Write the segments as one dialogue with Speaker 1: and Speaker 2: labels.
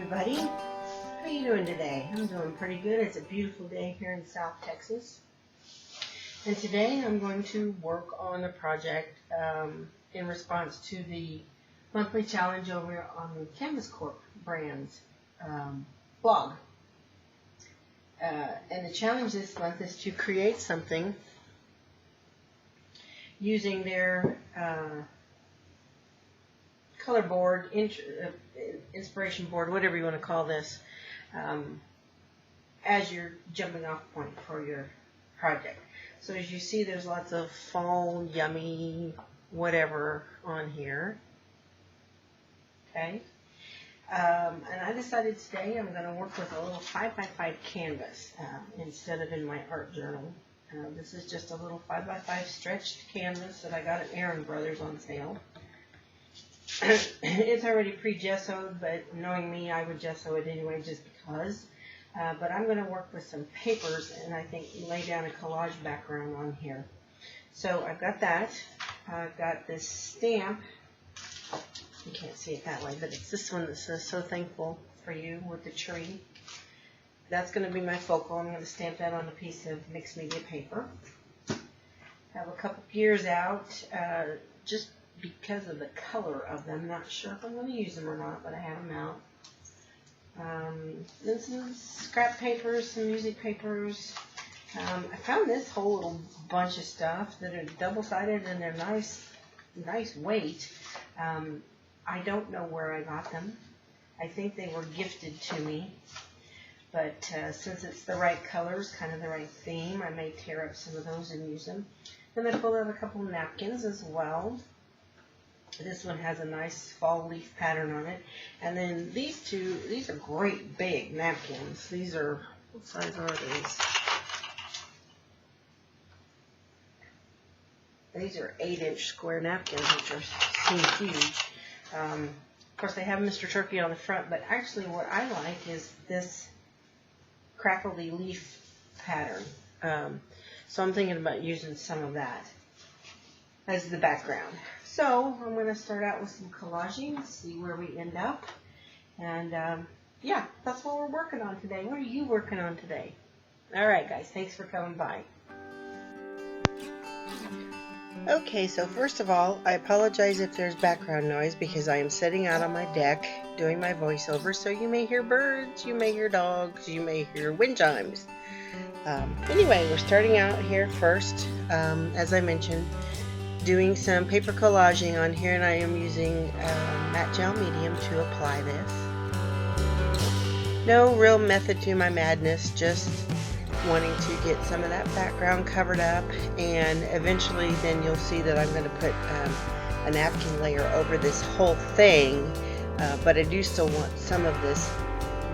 Speaker 1: everybody. How you doing today? I'm doing pretty good. It's a beautiful day here in South Texas. And today I'm going to work on a project in response to the monthly challenge over on the Canvas Corp Brands blog. And the challenge this month is to create something using their color board, inspiration board, whatever you want to call this, as your jumping off point for your project. So as you see, there's lots of fall, yummy, whatever on here. Okay. And I decided today I'm going to work with a little 5x5 canvas instead of in my art journal. This is just a little 5x5 stretched canvas that I got at Aaron Brothers on sale. It's already pre-gessoed, but knowing me, I would gesso it anyway just because. But I'm going to work with some papers and I think lay down a collage background on here. So I've got that. I've got this stamp. You can't see it that way, but it's this one that says "So Thankful for You" with the tree. That's going to be my focal. I'm going to stamp that on a piece of mixed media paper. Have a couple gears out, just because of the color of them. Not sure if I'm going to use them or not, but I have them out. Then some scrap papers, some music papers. I found this whole little bunch of stuff that are double-sided and they're nice weight. I don't know where I got them. I think they were gifted to me. But since it's the right colors, kind of the right theme, I may tear up some of those and use them. Then I pulled out a couple napkins as well. This one has a nice fall leaf pattern on it. And then these are great big napkins. These are, what size are these? These are 8-inch square napkins, which seem huge. Of course, they have Mr. Turkey on the front, but actually what I like is this crackly leaf pattern. So I'm thinking about using some of that as the background. So I'm going to start out with some collaging, see where we end up. And yeah, that's what we're working on today. What are you working on today? All right, guys, thanks for coming by. Okay, so first of all, I apologize if there's background noise because I am sitting out on my deck doing my voiceover, so you may hear birds, you may hear dogs, you may hear wind chimes. Anyway, we're starting out here first, as I mentioned, doing some paper collaging on here, and I am using matte gel medium to apply this. No real method to my madness, just wanting to get some of that background covered up, and eventually then you'll see that I'm going to put a napkin layer over this whole thing, but I do still want some of this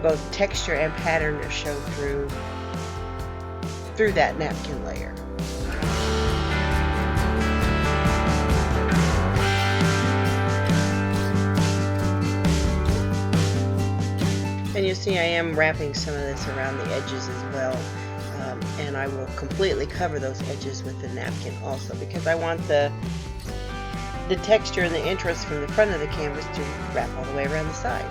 Speaker 1: both texture and pattern to show through that napkin layer. And you'll see I am wrapping some of this around the edges as well. And I will completely cover those edges with the napkin also, because I want the texture and the interest from the front of the canvas to wrap all the way around the sides.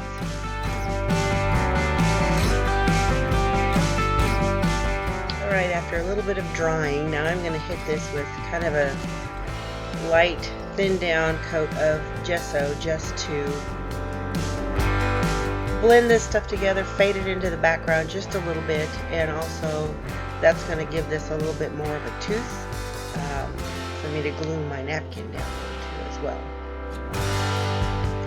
Speaker 1: Alright, after a little bit of drying, now I'm going to hit this with kind of a light, thin down coat of gesso just to blend this stuff together, fade it into the background just a little bit, and also that's going to give this a little bit more of a tooth for me to glue my napkin down into as well.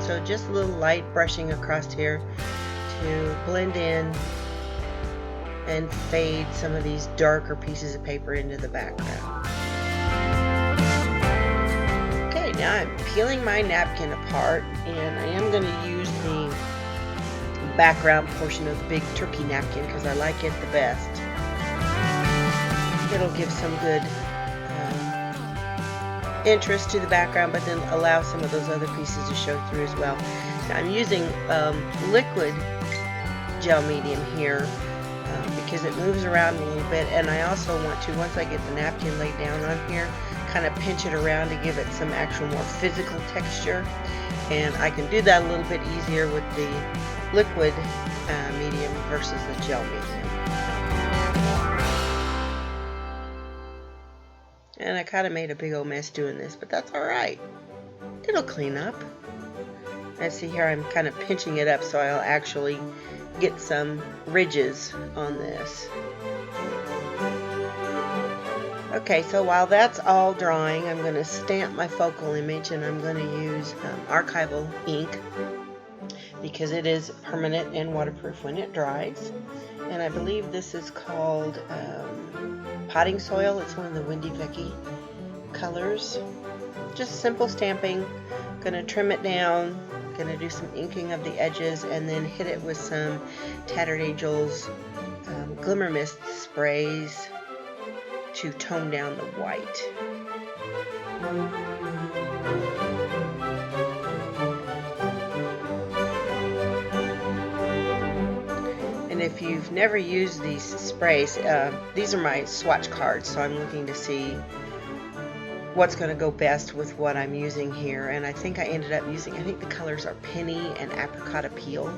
Speaker 1: So just a little light brushing across here to blend in and fade some of these darker pieces of paper into the background. Okay, now I'm peeling my napkin apart, and I am going to use the background portion of the big turkey napkin because I like it the best. It'll give some good interest to the background, but then allow some of those other pieces to show through as well. Now I'm using liquid gel medium here because it moves around a little bit, and I also want to, once I get the napkin laid down on here, kind of pinch it around to give it some actual more physical texture. And I can do that a little bit easier with the liquid medium versus the gel medium. And I kind of made a big old mess doing this, but that's alright. It'll clean up. And see here, I'm kind of pinching it up so I'll actually get some ridges on this. Okay, so while that's all drying, I'm going to stamp my focal image, and I'm going to use archival ink because it is permanent and waterproof when it dries. And I believe this is called potting soil. It's one of the Windy Vicky colors. Just simple stamping. Going to trim it down. Going to do some inking of the edges and then hit it with some Tattered Angels Glimmer Mist sprays to tone down the white. And if you've never used these sprays, these are my swatch cards, so I'm looking to see what's going to go best with what I'm using here. And I think I ended up using, I think the colors are Penny and Apricot Appeal.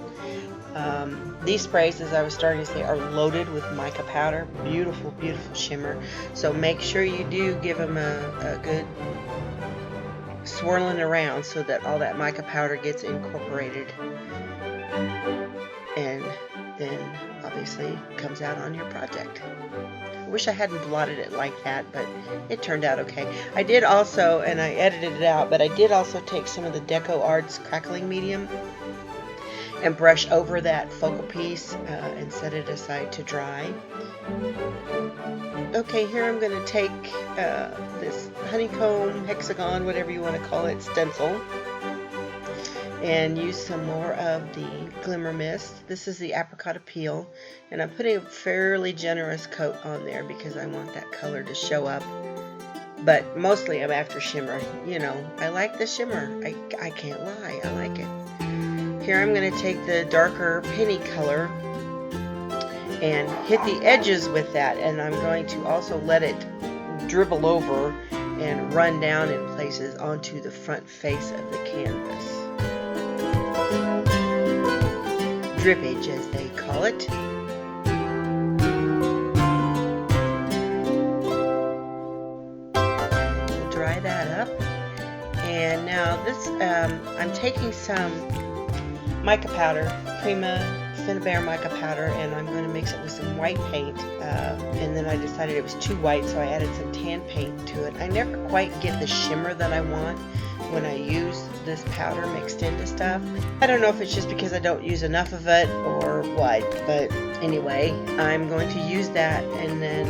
Speaker 1: These sprays, as I was starting to say, are loaded with mica powder. Beautiful, beautiful shimmer. So make sure you do give them a good swirling around so that all that mica powder gets incorporated. And then obviously comes out on your project. I wish I hadn't blotted it like that, but it turned out okay. I did also, and I edited it out, but I did also take some of the Deco Arts crackling medium and brush over that focal piece and set it aside to dry. Okay, here I'm going to take this honeycomb, hexagon, whatever you want to call it, stencil, and use some more of the Glimmer Mist. This is the Apricot Appeal, and I'm putting a fairly generous coat on there because I want that color to show up. But mostly I'm after shimmer. You know, I like the shimmer. I can't lie, I like it. Here I'm going to take the darker Penny color and hit the edges with that, and I'm going to also let it dribble over and run down in places onto the front face of the canvas. Drippage, as they call it. We'll dry that up. And now this, I'm taking some mica powder, Prima Finnabair mica powder, and I'm going to mix it with some white paint. And then I decided it was too white, so I added some tan paint to it. I never quite get the shimmer that I want when I use this powder mixed into stuff. I don't know if it's just because I don't use enough of it or what, but anyway, I'm going to use that and then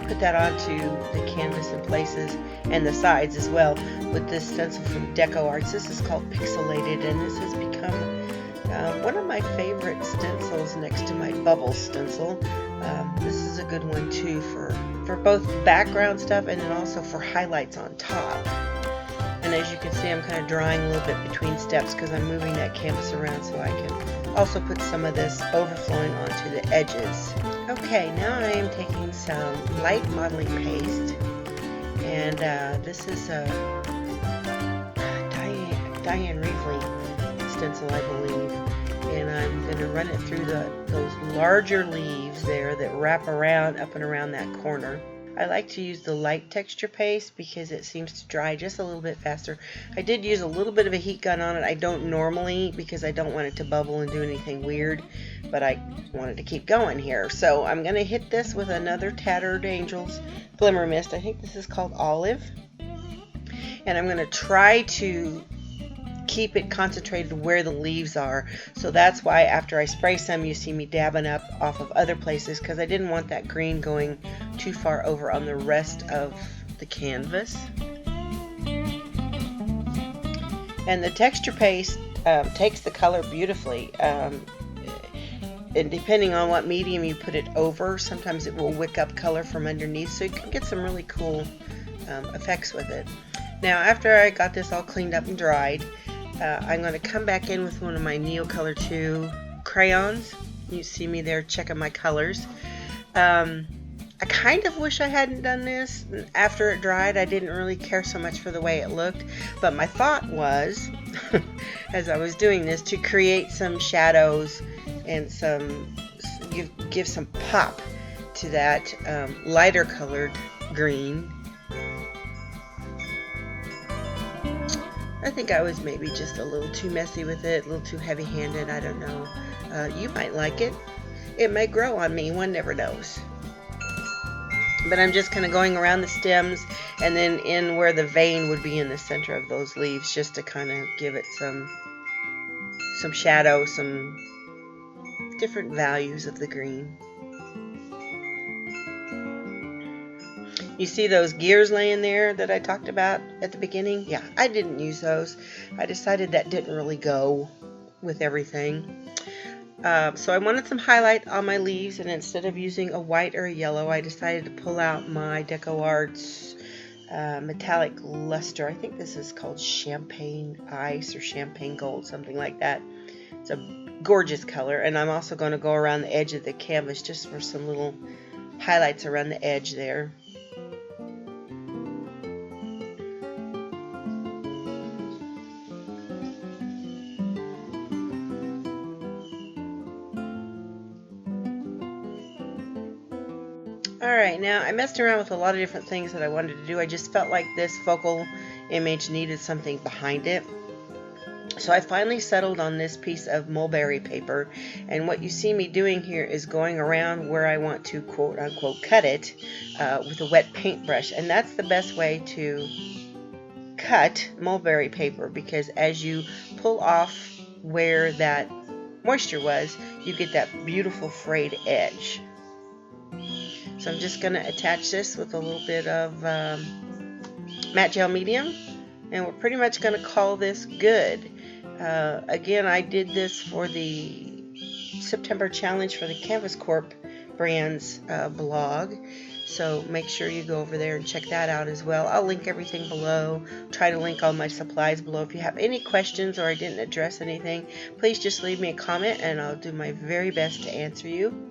Speaker 1: put that onto the canvas in places and the sides as well with this stencil from Deco Arts. This is called Pixelated, and this has become one of my favorite stencils next to my bubble stencil. This is a good one too for both background stuff and then also for highlights on top. And as you can see, I'm kind of drawing a little bit between steps because I'm moving that canvas around so I can also put some of this overflowing onto the edges. Okay, now I am taking some light modeling paste, and this is a Diane Reevely stencil, I believe, and I'm going to run it through those larger leaves there that wrap around up and around that corner. I like to use the light texture paste because it seems to dry just a little bit faster. I did use a little bit of a heat gun on it. I don't normally because I don't want it to bubble and do anything weird, but I wanted to keep going here. So I'm going to hit this with another Tattered Angels Glimmer Mist. I think this is called Olive. And I'm going to try to keep it concentrated where the leaves are. So that's why after I spray some, you see me dabbing up off of other places because I didn't want that green going too far over on the rest of the canvas. And the texture paste takes the color beautifully. And depending on what medium you put it over, sometimes it will wick up color from underneath, so you can get some really cool effects with it. Now after I got this all cleaned up and dried, I'm going to come back in with one of my Neocolor 2 crayons. You see me there checking my colors. I I kind of wish I hadn't done this. After it dried, I didn't really care so much for the way it looked, but my thought was, as I was doing this, to create some shadows and give some pop to that lighter colored green. I think I was maybe just a little too messy with it, a little too heavy-handed, I don't know. You might like it. It may grow on me, one never knows. But I'm just kind of going around the stems and then in where the vein would be in the center of those leaves, just to kind of give it some shadow, some different values of the green. You see those gears laying there that I talked about at the beginning? Yeah, I didn't use those. I decided that didn't really go with everything. So I wanted some highlight on my leaves, and instead of using a white or a yellow, I decided to pull out my Deco Arts metallic luster. I think this is called Champagne Ice or Champagne Gold, something like that. It's a gorgeous color, and I'm also going to go around the edge of the canvas just for some little highlights around the edge there. Alright, now I messed around with a lot of different things that I wanted to do. I just felt like this focal image needed something behind it. So I finally settled on this piece of mulberry paper, and what you see me doing here is going around where I want to quote unquote cut it with a wet paintbrush, and that's the best way to cut mulberry paper, because as you pull off where that moisture was, you get that beautiful frayed edge. So I'm just going to attach this with a little bit of matte gel medium, and we're pretty much going to call this good. Again, I did this for the September challenge for the Canvas Corp Brands blog, so make sure you go over there and check that out as well. I'll link everything below, try to link all my supplies below. If you have any questions or I didn't address anything, please just leave me a comment and I'll do my very best to answer you.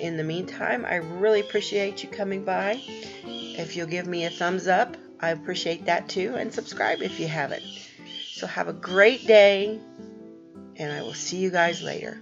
Speaker 1: In the meantime, I really appreciate you coming by. If you'll give me a thumbs up, I appreciate that too, and subscribe if you haven't. So have a great day, and I will see you guys later.